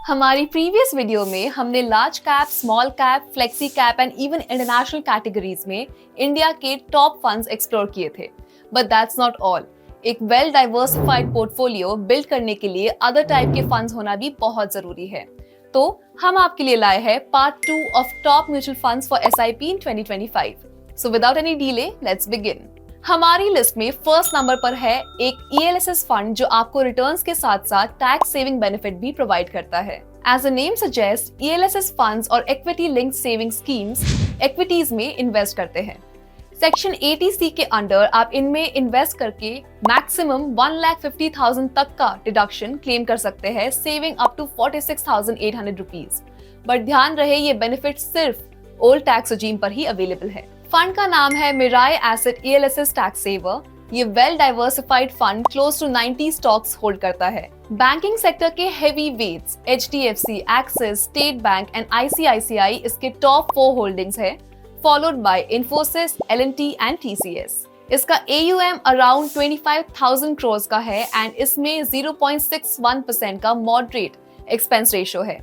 हमारी previous video में हमने large cap, small cap, flexi cap and even international categories में इंडिया के टॉप फंड्स एक्सप्लोर किए थे। But that's not all. एक वेल डाइवर्सिफाइड पोर्टफोलियो बिल्ड करने के लिए अदर टाइप के फंड्स होना भी बहुत जरूरी है। तो हम आपके लिए लाए हैं part 2 of top mutual funds for SIP in 2025। So without any delay, let's begin. हमारी लिस्ट में फर्स्ट नंबर पर है एक ELSS फंड जो आपको रिटर्न्स के साथ साथ टैक्स सेविंग बेनिफिट भी प्रोवाइड करता है। As the name suggest, ELSS funds और equity linked saving schemes equities में इन्वेस्ट करते हैं। सेक्शन 80C के अंडर आप इनमें इन्वेस्ट करके मैक्सिमम 1,50,000 तक का डिडक्शन क्लेम कर सकते हैं, saving up to 46,800 rupees. But ध्यान रहे, ये बेनिफिट सिर्फ ओल्ड टैक्स रेजीम पर ही अवेलेबल है। फंड का नाम है Mirae asset ELSS tax saver. ये well diversified fund close to 90 stocks hold करता है। बैंकिंग सेक्टर के heavy weights HDFC, Axis, State Bank and ICICI इसके टॉप 4 होल्डिंग्स है, followed by Infosys, L&T and TCS। इसका AUM अराउंड 25,000 करोड़ का है and इसमें 0.61% का मॉडरेट एक्सपेंस रेशियो है।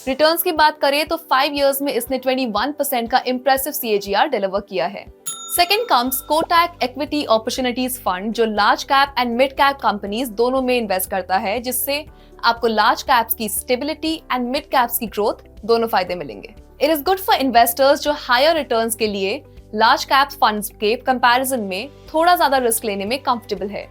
रिटर्न्स की बात करें तो 5 इयर्स में इसने 21% का इम्प्रेसिव CAGR डिलीवर किया है। Second comes Kotak equity opportunities fund जो large cap and mid cap companies दोनों में इन्वेस्ट करता है, जिससे आपको लार्ज कैप्स की स्टेबिलिटी एंड मिड कैप्स की ग्रोथ दोनों फायदे मिलेंगे। It is good for investors जो हायर रिटर्न्स के लिए लार्ज कैप फंड्स के कंपैरिजन में थोड़ा ज्यादा रिस्क लेने में कंफर्टेबल है।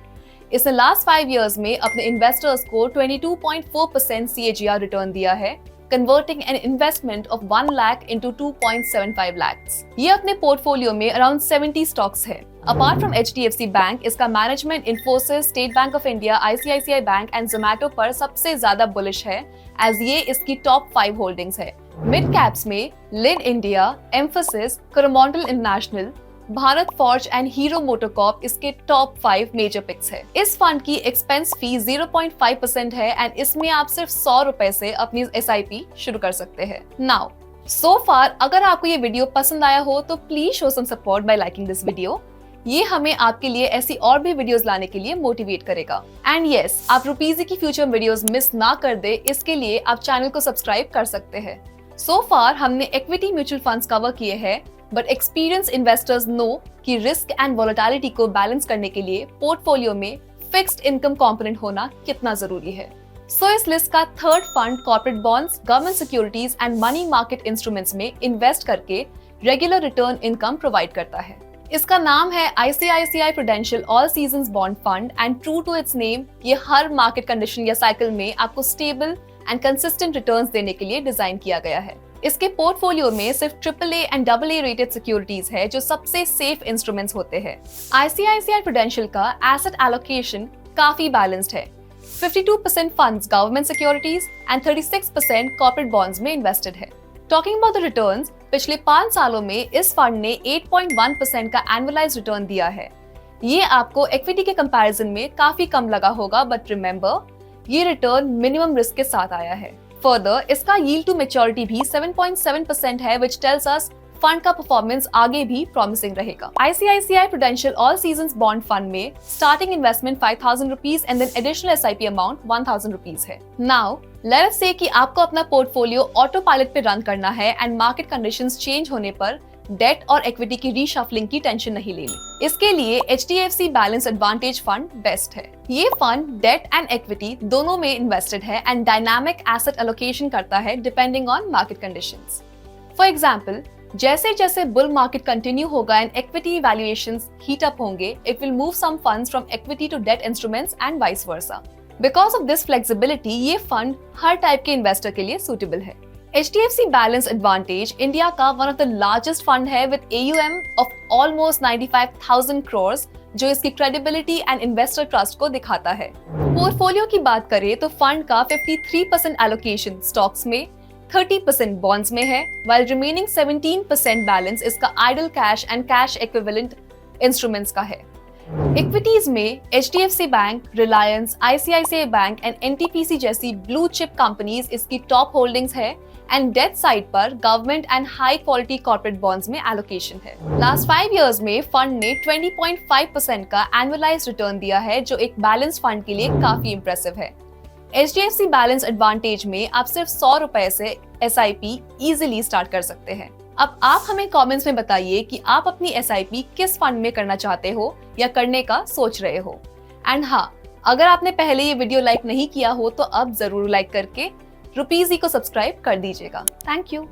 इसने लास्ट 5 इयर्स में अपने इन्वेस्टर्स को 22.4% CAGR रिटर्न दिया है, converting an investment of 1 lakh into 2.75 lakhs। ये अपने पोर्टफोलियो में अराउंड 70 स्टॉक्स है। अपार्ट फ्रॉम HDFC बैंक, इसका management Infosys, State Bank of India, ICICI bank and Zomato पर सबसे ज्यादा बुलिश है, एज ये इसकी टॉप 5 होल्डिंग्स है। मिड कैप्स में लिन India, Mphasis, Coromandel international, Bharat Forge and Hero MotoCorp इसके टॉप 5 मेजर पिक्स है। इस फंड की एक्सपेंस फी 0.5% है एंड इसमें आप सिर्फ 100 रुपए से अपनी SIP शुरू कर सकते हैं। नाउ सो फार अगर आपको ये वीडियो पसंद आया हो तो please show some support by liking this video. ये हमें आपके लिए ऐसी और भी वीडियोस लाने के लिए मोटिवेट करेगा। एंड यस, आप रुपीजी की फ्यूचर वीडियोस मिस ना कर दे, इसके लिए आप चैनल को सब्सक्राइब कर सकते हैं। सो फार हमने इक्विटी म्यूचुअल फंड्स कवर किए हैं, बट एक्सपीरियंस इन्वेस्टर्स नो कि रिस्क एंड वोलेटिलिटी को बैलेंस करने के लिए पोर्टफोलियो में फिक्स्ड इनकम कंपोनेंट होना कितना जरूरी है। सो इस लिस्ट का third fund corporate bonds, government securities and money market instruments में इन्वेस्ट करके रेगुलर रिटर्न इनकम प्रोवाइड करता है। इसका नाम है ICICI Prudential all seasons bond Fund and true to its name, ये हर मार्केट कंडीशन या साइकिल में आपको स्टेबल एंड कंसिस्टेंट रिटर्न्स देने के लिए डिजाइन किया गया है। इसके पोर्टफोलियो में सिर्फ AAA and AA rated securities है जो सबसे सेफ इंस्ट्रूमेंट्स होते हैं। ICICI प्रूडेंशियल का एसेट एलोकेशन काफी बैलेंस्ड है। 52% funds government securities and 36% corporate bonds में इन्वेस्टेड है। टॉकिंग अबाउट द रिटर्न्स, पिछले 5 सालों में इस फंड ने 8.1% का एनुअलाइज्ड रिटर्न दिया है। ये आपको इक्विटी के कंपैरिजन में काफी कम लगा होगा, बट रिमेंबर, ये रिटर्न मिनिमम रिस्क के साथ आया है। फर्दर, इसका यील्ड टू मैच्योरिटी भी 7.7% है, which tells us फंड का परफॉर्मेंस आगे भी प्रॉमिसिंग रहेगा। ICICI Prudential all seasons bond fund में starting investment 5,000 rupees and then additional SIP amount 1,000 rupees है। नाउ लेट अस से कि आपको अपना पोर्टफोलियो ऑटो पायलट पे रन करना है एंड मार्केट कंडीशंस चेंज होने पर डेट और इक्विटी की रीशफलिंग की टेंशन नहीं लेनी। इसके लिए HDFC balance advantage fund best है। ये फंड डेट एंड इक्विटी दोनों में इन्वेस्टेड है एंड डायनामिक एसेट एलोकेशन करता है depending on market conditions. For example, जैसे जैसे बुल मार्केट कंटिन्यू होगा and equity valuations heat up होंगे, it will move some funds from equity to debt instruments and vice versa. Because of this flexibility, ये fund हर type के investor के लिए suitable है। HDFC Balance Advantage इंडिया का one of the largest fund है with AUM of almost 95,000 crore, जो इसकी क्रेडिबिलिटी एंड इन्वेस्टर ट्रस्ट को दिखाता है। पोर्टफोलियो की बात करें तो फंड का 53% एलोकेशन स्टॉक्स में, 30% बॉन्ड्स में है, while remaining 17% बैलेंस इसका idle cash and cash equivalent instruments का है। इक्विटीज में HDFC bank, Reliance, ICICI bank and NTPC जैसी ब्लू चिप कंपनीज इसकी टॉप होल्डिंग्स है एंड डेट साइड पर government and high quality corporate bonds में एलोकेशन है। लास्ट 5 इयर्स में फंड ने 20.5% का एनुअलाइज्ड रिटर्न दिया है, जो एक बैलेंस फंड के लिए काफी इंप्रेसिव है। HDFC बैलेंस एडवांटेज में आप सिर्फ 100 रुपए से SIP इजीली स्टार्ट कर सकते हैं। अब आप हमें कमेंट्स में बताइए कि आप अपनी SIP किस फंड में करना चाहते हो या करने का सोच रहे हो। एंड हाँ, अगर आपने पहले ये वीडियो लाइक नहीं किया हो तो अब जरूर लाइक करके रुपीजी को सब्सक्राइब कर दीजिएगा। Thank you.